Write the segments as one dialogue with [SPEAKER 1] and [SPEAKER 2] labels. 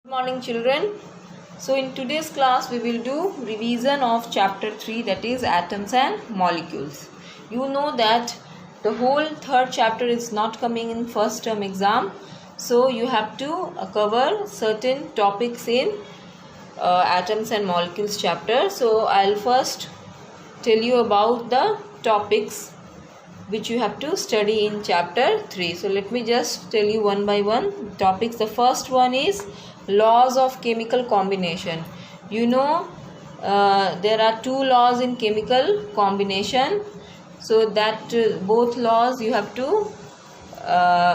[SPEAKER 1] Good morning children. So in today's class we will do revision of chapter 3, that is atoms and molecules. You know that the whole third chapter is not coming in first term exam. So you have to cover certain topics in atoms and molecules chapter. So I'll first tell you about the topics which you have to study in chapter 3. So let me just tell you one by one topics. The first one is laws of chemical combination. You know there are two laws in chemical combination. So that both laws you have to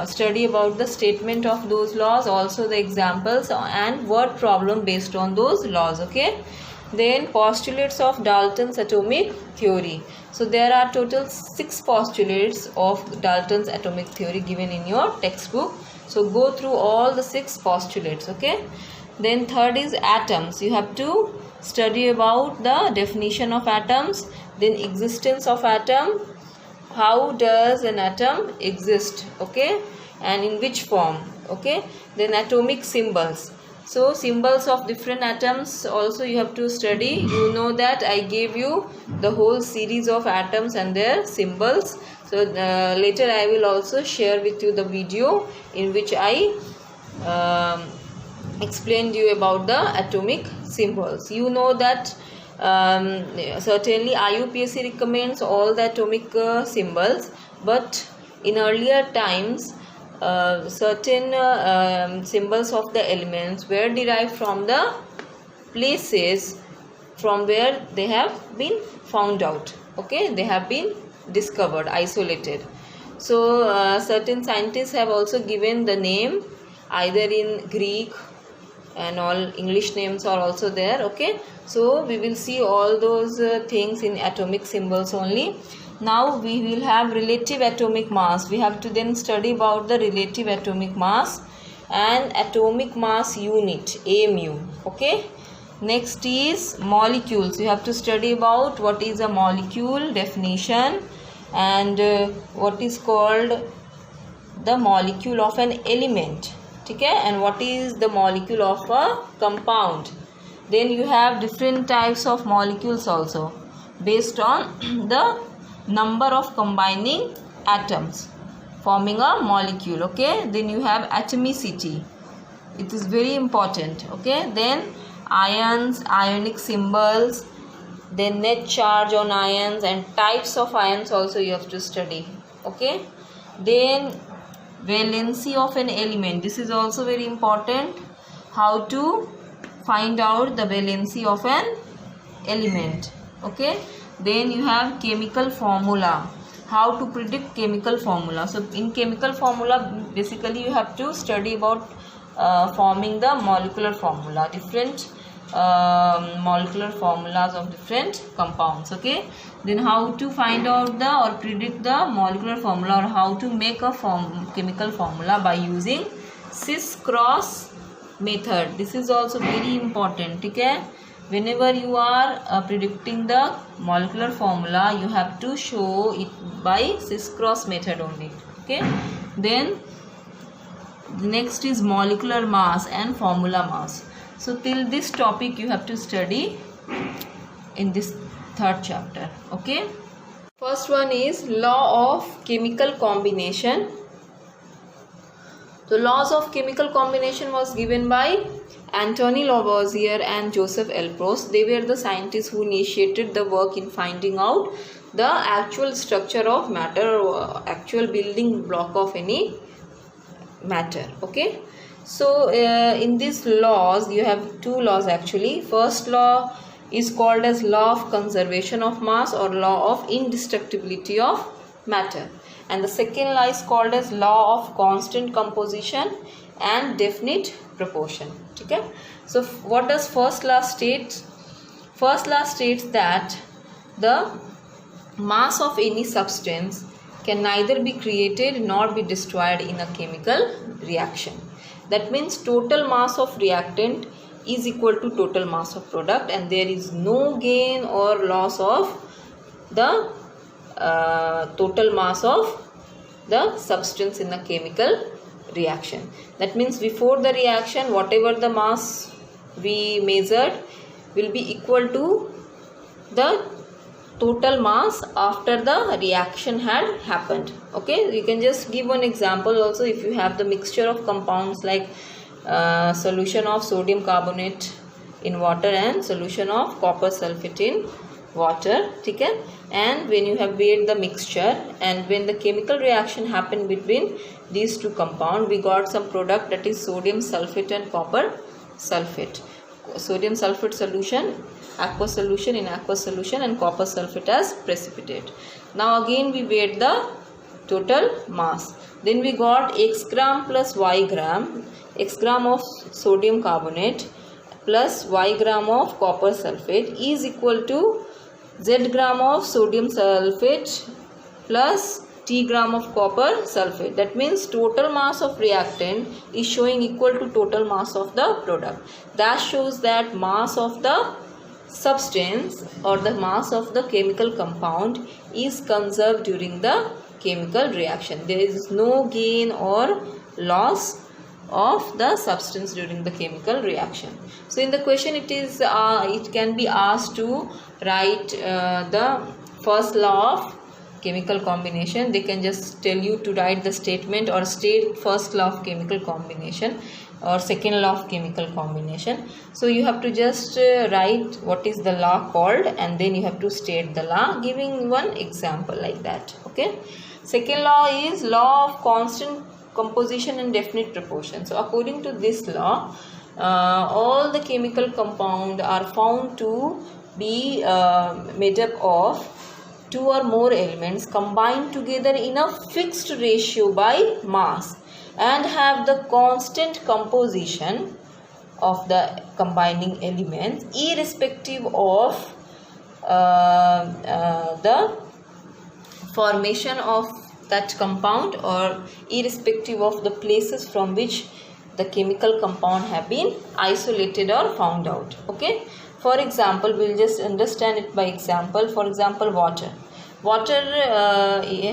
[SPEAKER 1] study about the statement of those laws, also the examples and word problem based on those laws. Okay. Then postulates of Dalton's atomic theory. So there are total 6 postulates of Dalton's atomic theory given in your textbook. So go through all the 6 postulates. Okay. Then third is atoms. You have to study about the definition of atoms, then existence of atom, how does an atom exist, okay, and in which form, okay. Then atomic symbols. So symbols of different atoms also you have to study. You know that I gave you the whole series of atoms and their symbols. So later I will also share with you the video in which I explained you about the atomic symbols. You know that certainly IUPAC recommends all the atomic symbols, but in earlier times certain symbols of the elements were derived from the places from where they have been found out, okay, they have been discovered, isolated. So certain scientists have also given the name either in Greek, and all English names are also there, okay. So we will see all those things in atomic symbols only. Now we will have relative atomic mass. We have to then study about the relative atomic mass and atomic mass unit, AMU, okay. Next is molecules. You have to study about what is a molecule, definition, and what is called the molecule of an element, okay, and what is the molecule of a compound. Then you have different types of molecules also based on the number of combining atoms forming a molecule, okay. Then you have atomicity, it is very important, okay. Then ions, ionic symbols, then net charge on ions and types of ions also you have to study, okay. Then valency of an element, this is also very important, how to find out the valency of an element, okay. Then you have chemical formula, how to predict chemical formula. So in chemical formula basically you have to study about forming the molecular formula, different molecular formulas of different compounds, okay. Then how to find out the or predict the molecular formula, or how to make a chemical formula by using cis-cross method. This is also very important, okay. Whenever you are predicting the molecular formula, you have to show it by cis-cross method only, okay. Then the next is molecular mass and formula mass. So till this topic you have to study in this third chapter, okay. First one is law of chemical combination. The laws of chemical combination was given by Anthony Lavoisier and Joseph L. Proust. They were the scientists who initiated the work in finding out the actual structure of matter or actual building block of any matter, okay. So in these laws you have 2 laws actually. First law is called as law of conservation of mass or law of indestructibility of matter, and the second law is called as law of constant composition and definite proportion, okay. So what does first law state? First law states that the mass of any substance can neither be created nor be destroyed in a chemical reaction. That means total mass of reactant is equal to total mass of product, and there is no gain or loss of the total mass of the substance in the chemical reaction. That means before the reaction, whatever the mass we measured will be equal to the total mass after the reaction had happened. Okay, you can just give one example also. If you have the mixture of compounds like solution of sodium carbonate in water and solution of copper sulfate in water, okay, and when you have weighed the mixture and when the chemical reaction happened between these two compounds, we got some product, that is sodium sulfate and copper sulfate. Sodium sulfate solution, aqueous solution in aqueous solution, and copper sulfate as precipitate. Now again we weighed the total mass. Then we got x gram plus y gram, x gram of sodium carbonate plus y gram of copper sulfate is equal to z gram of sodium sulfate plus t gram of copper sulfate. That means total mass of reactant is showing equal to total mass of the product. That shows that mass of the substance or the mass of the chemical compound is conserved during the chemical reaction. There is no gain or loss of the substance during the chemical reaction. So in the question it can be asked to write the first law of chemical combination. They can just tell you to write the statement or state first law of chemical combination or second law of chemical combination. So you have to just write what is the law called and then you have to state the law, giving one example like that. Okay. Second law is law of constant composition and definite proportion. So according to this law, all the chemical compound are found to be made up of two or more elements combined together in a fixed ratio by mass and have the constant composition of the combining elements irrespective of the formation of that compound or irrespective of the places from which the chemical compound have been isolated or found out. Okay. For example, we'll just understand it by example. For example, water. Water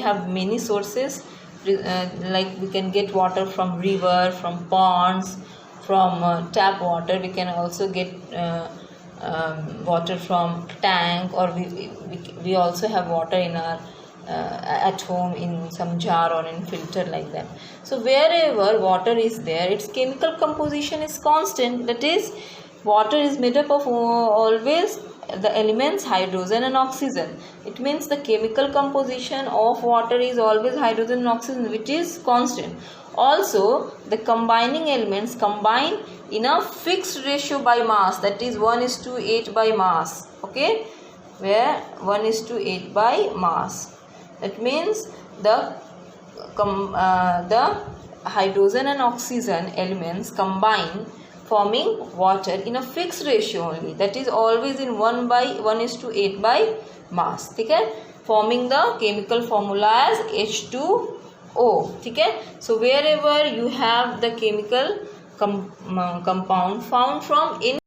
[SPEAKER 1] have many sources. Like we can get water from river, from ponds, from tap water. We can also get water from tank, or we also have water in our at home in some jar or in filter like that. So wherever water is there, its chemical composition is constant. That is, water is made up of always the elements hydrogen and oxygen. It means the chemical composition of water is always hydrogen and oxygen, which is constant. Also, the combining elements combine in a fixed ratio by mass, that is 1:8 by mass. Okay, where 1:8 by mass. That means the hydrogen and oxygen elements combine forming water in a fixed ratio only, that is always in 1:8 by mass. Okay, forming the chemical formula as H2O. Okay, so wherever you have the chemical compound found from in,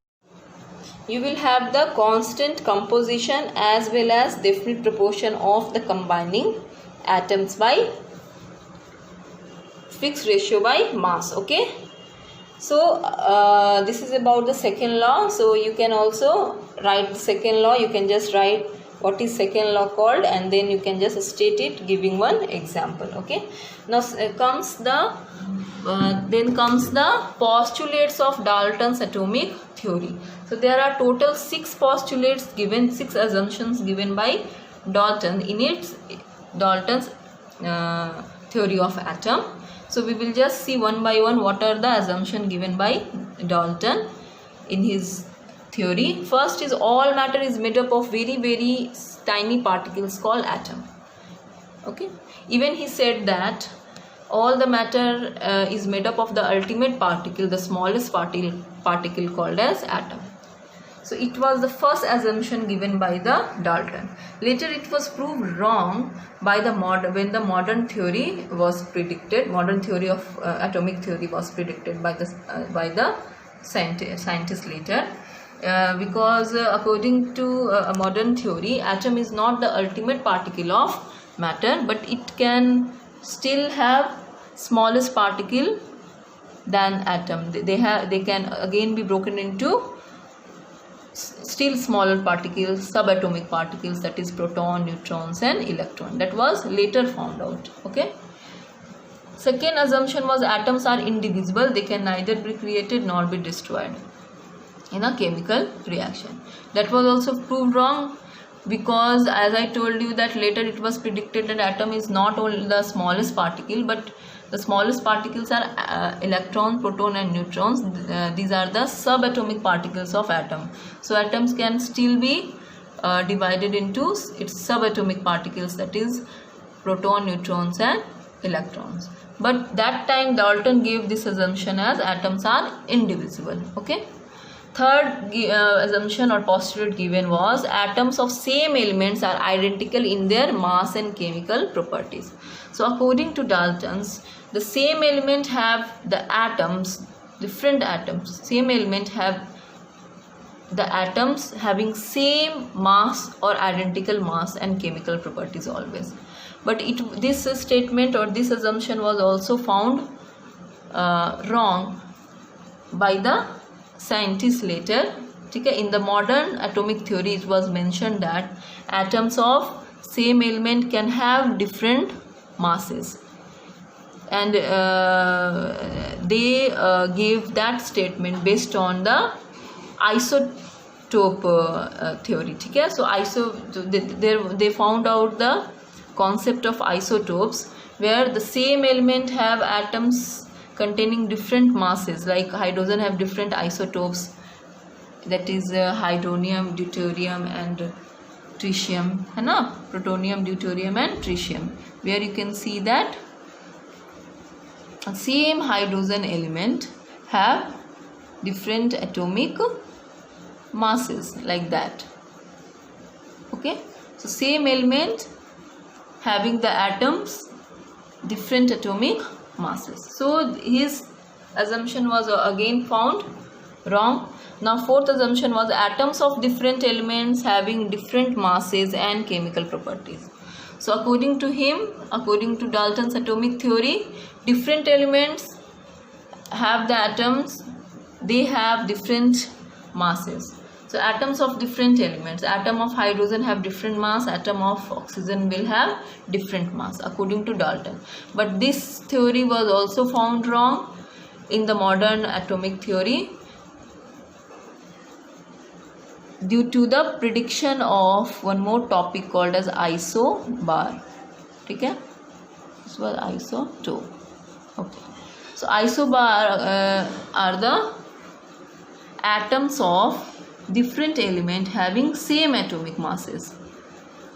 [SPEAKER 1] you will have the constant composition as well as definite proportion of the combining atoms by fixed ratio by mass. Okay, so this is about the second law. So you can also write the second law. You can just write what is second law called and then you can just state it giving one example. Okay, now comes the postulates of Dalton's atomic theory. So there are total 6 postulates given, 6 assumptions given by Dalton in Dalton's theory of atom. So we will just see one by one what are the assumptions given by Dalton in his theory. First is all matter is made up of very, very tiny particles called atom. Okay, even he said that all the matter is made up of the ultimate particle, the smallest particle called as atom. So it was the first assumption given by the Dalton. Later it was proved wrong by the when the modern theory was predicted. Modern theory of atomic theory was predicted by the scientists later. Because according to a modern theory, atom is not the ultimate particle of matter, but it can still have smallest particle than atom. They can again be broken into still smaller particles, subatomic particles, that is proton, neutrons and electron. That was later found out. Okay. Second assumption was atoms are indivisible. They can neither be created nor be destroyed in a chemical reaction. That was also proved wrong, because as I told you that later it was predicted that atom is not only the smallest particle, but the smallest particles are electrons, proton and neutrons. These are the subatomic particles of atom. So atoms can still be divided into its subatomic particles, that is proton, neutrons and electrons. But that time Dalton gave this assumption as atoms are indivisible. Okay. Third assumption or postulate given was atoms of same elements are identical in their mass and chemical properties. So according to Dalton's, the same element have the atoms, different atoms, same element have the atoms having same mass or identical mass and chemical properties always. But this statement or this assumption was also found wrong by the scientists later. Okay, in the modern atomic theory it was mentioned that atoms of same element can have different masses, and they gave that statement based on the isotope theory. Okay, so they found out the concept of isotopes, where the same element have atoms containing different masses, like hydrogen have different isotopes, that is hydronium, deuterium and tritium, है ना, plutonium, deuterium and tritium, where you can see that same hydrogen element have different atomic masses, like that. Okay, so same element having the atoms different atomic masses. So his assumption was again found wrong. Now fourth assumption was atoms of different elements having different masses and chemical properties. So according to him, according to Dalton's atomic theory, different elements have the atoms, they have different masses. So atoms of different elements, atom of hydrogen have different mass, atom of oxygen will have different mass according to Dalton. But this theory was also found wrong in the modern atomic theory due to the prediction of one more topic called as isobar. Okay, this was isotope. Okay, so isobar are the atoms of different element having same atomic masses.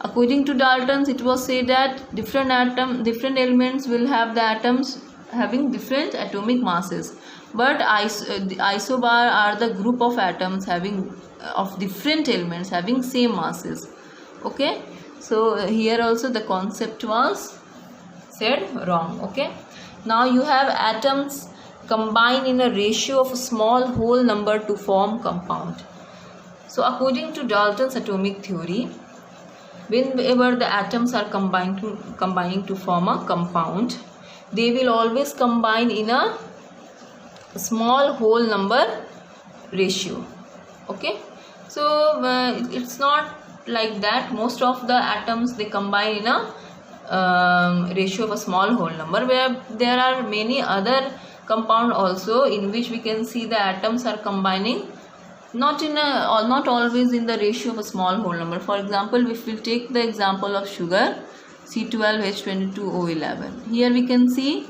[SPEAKER 1] According to Dalton's, it was said that different elements will have the atoms having different atomic masses, but isobar are the group of atoms having of different elements having same masses. Okay, so here also the concept was said wrong. Okay, now you have atoms combine in a ratio of a small whole number to form compound. So according to Dalton's atomic theory, whenever the atoms are combining to form a compound, they will always combine in a small whole number ratio. Okay, so it's not like that. Most of the atoms, they combine in a ratio of a small whole number, where there are many other compound also in which we can see the atoms are combining not always in the ratio of a small whole number. For example, if we take the example of sugar, C12H22O11, here we can see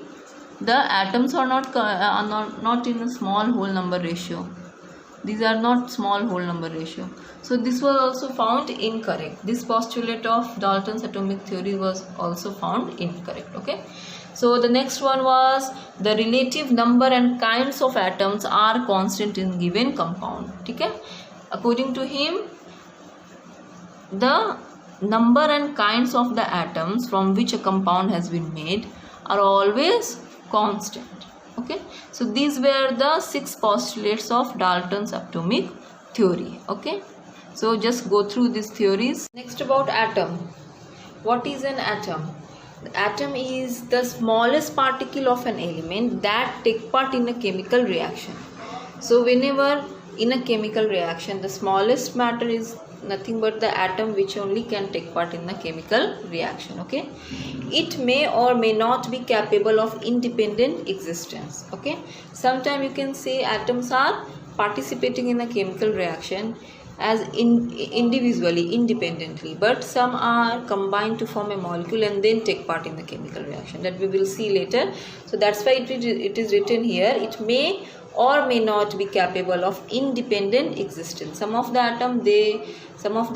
[SPEAKER 1] the atoms are not in a small whole number ratio. These are not small whole number ratio. So this was also found incorrect. This postulate of Dalton's atomic theory was also found incorrect. Okay, so the next one was the relative number and kinds of atoms are constant in given compound. Okay, according to him, the number and kinds of the atoms from which a compound has been made are always constant. Okay, so these were the 6 postulates of Dalton's atomic theory. Okay, so just go through these theories. Next, about atom. What is an atom? The atom is the smallest particle of an element that take part in a chemical reaction. So whenever in a chemical reaction, the smallest matter is nothing but the atom, which only can take part in the chemical reaction. Okay, it may or may not be capable of independent existence. Okay, sometimes you can say atoms are participating in a chemical reaction as individually, independently, but some are combined to form a molecule and then take part in the chemical reaction, that we will see later. So that's why it is written here, it may or may not be capable of independent existence. Some of the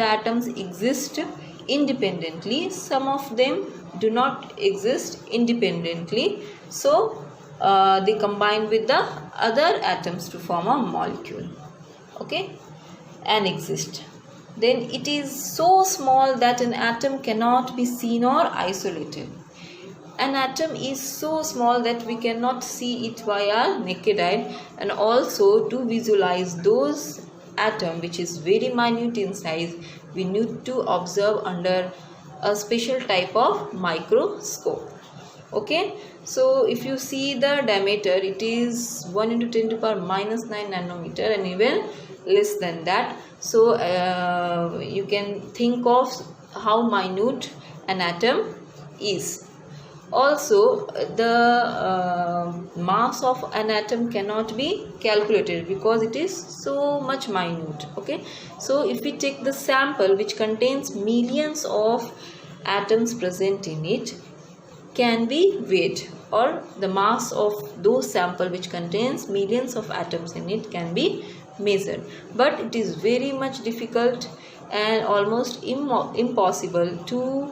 [SPEAKER 1] atoms exist independently, some of them do not exist independently, so they combine with the other atoms to form a molecule. Okay, and exist. Then it is so small that an atom cannot be seen or isolated. An atom is so small that we cannot see it by our naked eye, and also to visualize those atom which is very minute in size, we need to observe under a special type of microscope. Okay, so if you see the diameter, it is 1 × 10⁻⁻9 nanometer and even less than that. So you can think of how minute an atom is. Also, the mass of an atom cannot be calculated because it is so much minute. Okay, so if we take the sample which contains millions of atoms present in it, can be weighed, or the mass of those sample which contains millions of atoms in it can be measured, but it is very much difficult and almost impossible to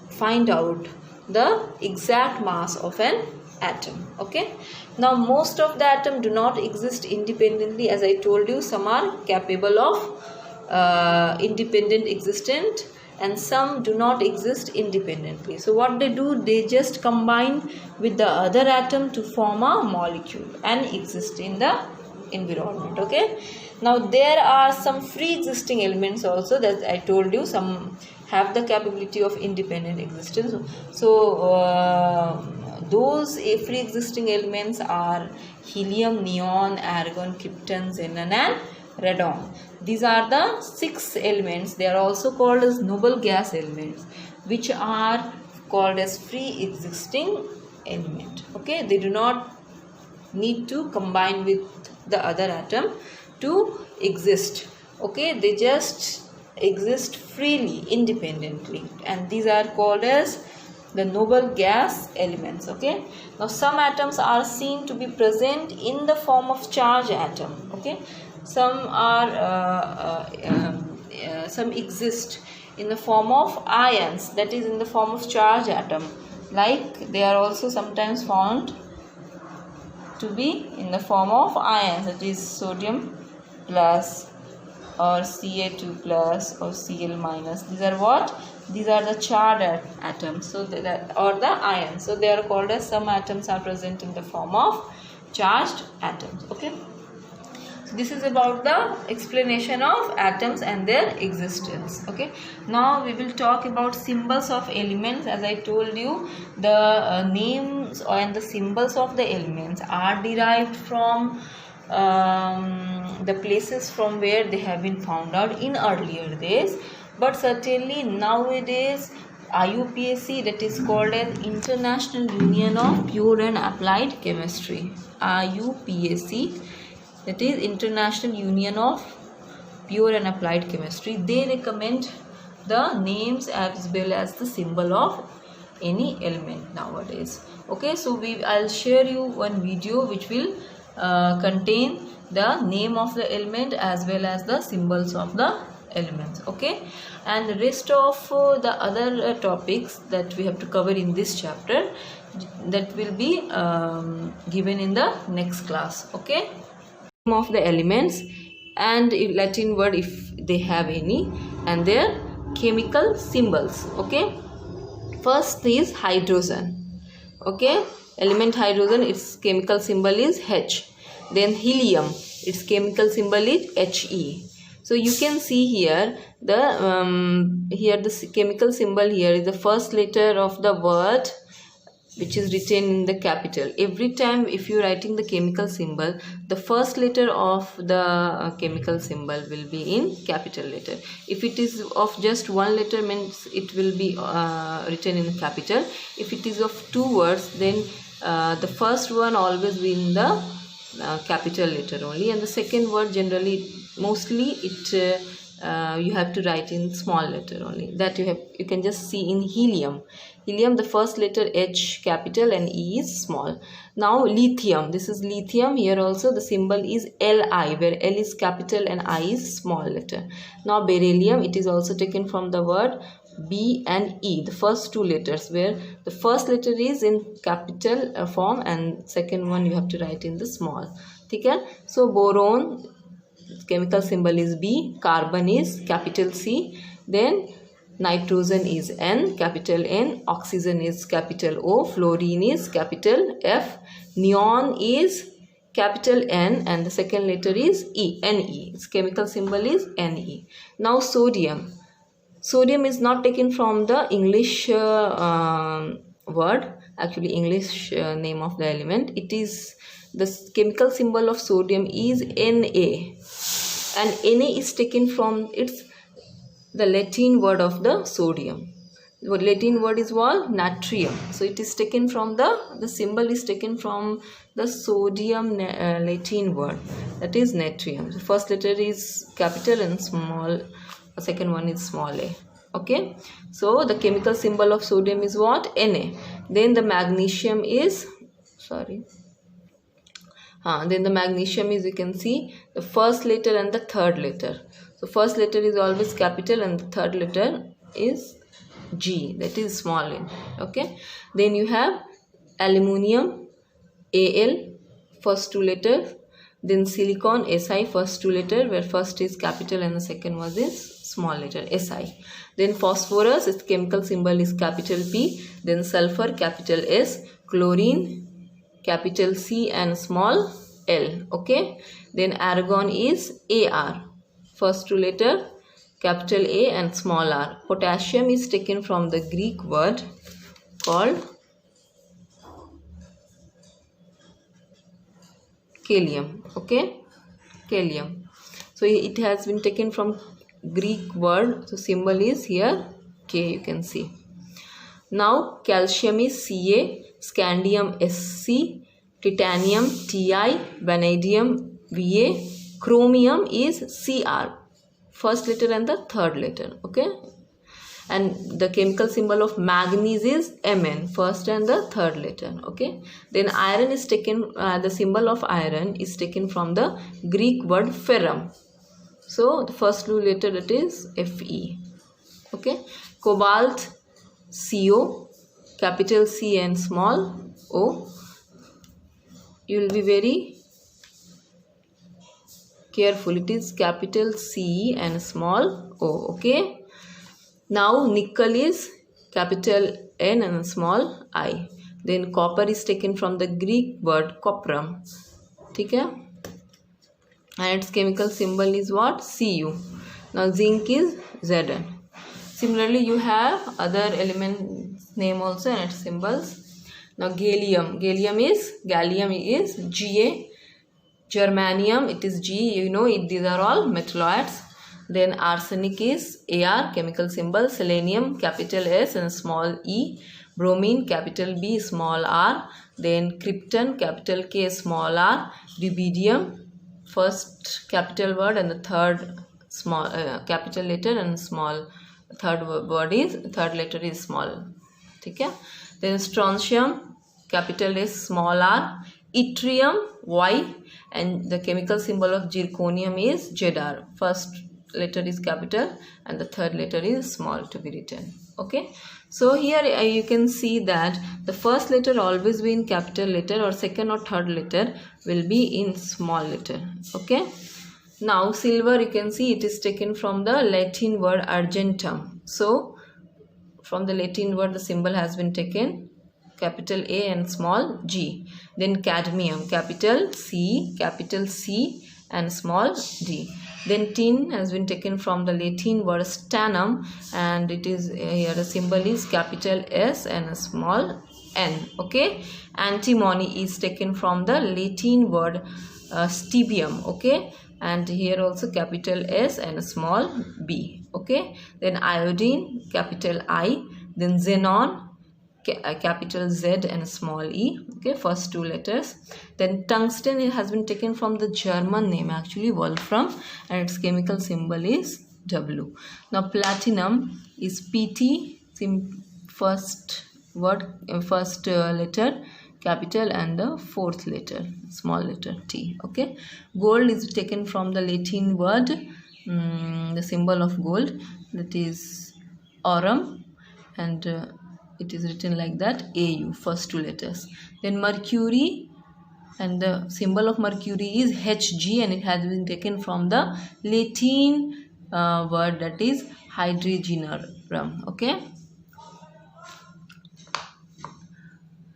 [SPEAKER 1] find out the exact mass of an atom. Okay, now most of the atom do not exist independently, as I told you. Some are capable of independent existence and some do not exist independently. So what they do, they just combine with the other atom to form a molecule and exist in the environment. Okay, now there are some free existing elements also that I told you, some have the capability of independent existence. So those free existing elements are helium, neon, argon, krypton, xenon and radon. These are the 6 elements. They are also called as noble gas elements, which are called as free existing element. Okay, they do not need to combine with the other atom to exist. Okay, they just exist freely, independently, and these are called as the noble gas elements. Okay, now some atoms are seen to be present in the form of charged atom. Okay, some are some exist in the form of ions, that is in the form of charged atom, like they are also sometimes found to be in the form of ions, that is sodium plus or Ca2 plus or Cl minus. These are what? These are the charged atoms, so or the ions. So they are called as, some atoms are present in the form of charged atoms. Okay, so this is about the explanation of atoms and their existence. Okay, now we will talk about symbols of elements. As I told you, the names and the symbols of the elements are derived from the places from where they have been found out in earlier days, but certainly nowadays IUPAC, that is called as International Union of Pure and Applied Chemistry, IUPAC, that is International Union of Pure and Applied Chemistry, they recommend the names as well as the symbol of any element nowadays. Okay, so I'll share you one video which will contain the name of the element as well as the symbols of the elements. Okay, and the rest of the other topics that we have to cover in this chapter, that will be given in the next class. Okay, name of the elements and Latin word if they have any, and their chemical symbols. Okay, first is hydrogen. Okay, element hydrogen, its chemical symbol is H. Then helium, its chemical symbol is He. So you can see here the chemical symbol here is the first letter of the word which is written in the capital. Every time if you are writing the chemical symbol, the first letter of the chemical symbol will be in capital letter. If it is of just one letter, means it will be written in capital. If it is of two words, then the first one always be in the capital letter only, and the second word generally mostly it you have to write in small letter only. That you can just see in helium. Helium, the first letter H capital and E is small. Now lithium, this is lithium. Here also the symbol is Li, where L is capital and I is small letter. Now beryllium, it is also taken from the word B and E, the first two letters, where the first letter is in capital form and second one you have to write in the small. Okay? So boron, chemical symbol is B, carbon is capital C, then nitrogen is N, capital N, oxygen is capital O, fluorine is capital F, neon is capital N, and the second letter is E, Ne. Its chemical symbol is Ne. Now sodium. Sodium is not taken from the English word, actually English name of the element. It is the chemical symbol of sodium is Na, and Na is taken from the Latin word of the sodium. The Latin word is what? Natrium. So it is taken from the symbol is taken from the sodium Latin word, that is natrium. The first letter is capital and small, the second one is small a. Okay, so the chemical symbol of sodium is what? Na. Then the magnesium is, then the magnesium is, you can see the first letter and the third letter. So first letter is always capital and the third letter is G, that is small n. Okay, then you have aluminium, Al, first two letters. Then silicon, Si, first two letter, where first is capital and the second one is small letter, Si. Then phosphorus, its chemical symbol is capital P. Then sulfur, capital S. Chlorine, capital C and small l. Okay. Then argon is Ar, first two letter, capital A and small r. Potassium is taken from the Greek word called kalium. Okay, kalium. So it has been taken from Greek word. So symbol is here K, you can see. Now calcium is Ca, scandium Sc, titanium Ti, vanadium Va, chromium is Cr, first letter and the third letter. Okay, and the chemical symbol of manganese is Mn, first and the third letter. Okay, then iron is taken, the symbol of iron is taken from the Greek word ferrum. So the first two letter, that is Fe. Okay, cobalt, Co, capital C and small o. You will be very careful, it is capital C and small o. Okay, now nickel is capital N and small I. Then copper is taken from the Greek word coprum. Okay, and its chemical symbol is what? Cu. Now zinc is Zn. Similarly you have other elements name also and its symbols. Now gallium is Ga. Germanium, it is G, you know it, these are all metalloids. Then arsenic is Ar, chemical symbol. Selenium, capital S and small e. Bromine, capital B, small r. Then krypton, capital K, small r. Rubidium, first capital word and the third small capital letter and small third letter is small. Okay, then strontium, capital S, small r. Yttrium, Y, and the chemical symbol of zirconium is Zr. First letter is capital and the third letter is small to be written. Okay, so here you can see that the first letter always be in capital letter, or second or third letter will be in small letter. Okay, now silver, you can see it is taken from the Latin word argentum. So from the Latin word the symbol has been taken, capital A and small g. Then cadmium, capital C and small d. Then tin has been taken from the Latin word stannum, and it is here the symbol is capital S and a small n. Okay. Antimony is taken from the Latin word stibium. Okay, and here also capital S and a small b. Okay. Then iodine, capital I. Then xenon, capital Z and a small e. Okay, first two letters. Then tungsten, it has been taken from the German name actually Wolfram, and its chemical symbol is W. Now platinum is PT, first word, first letter capital and the fourth letter small letter T. Okay. Gold is taken from the Latin word, the symbol of gold, that is aurum, and it is written like that, AU, first two letters. Then mercury, and the symbol of mercury is Hg, and it has been taken from the Latin word, that is hydrogenarum. Okay,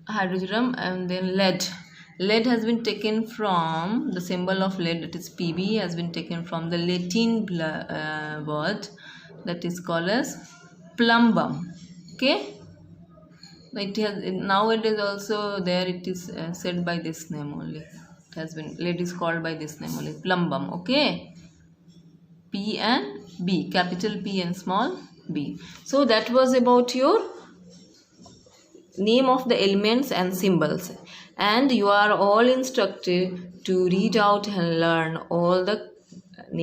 [SPEAKER 1] hydrogenarum. And then lead has been taken from the symbol of lead, that is Pb, has been taken from the Latin word that is called as plumbum. Okay, it has nowadays also there it is said by this name only. It has been, lead is called by this name only, plumbum. Okay, P and B, capital P and small b. So that was about your name of the elements and symbols, and you are all instructed to read out and learn all the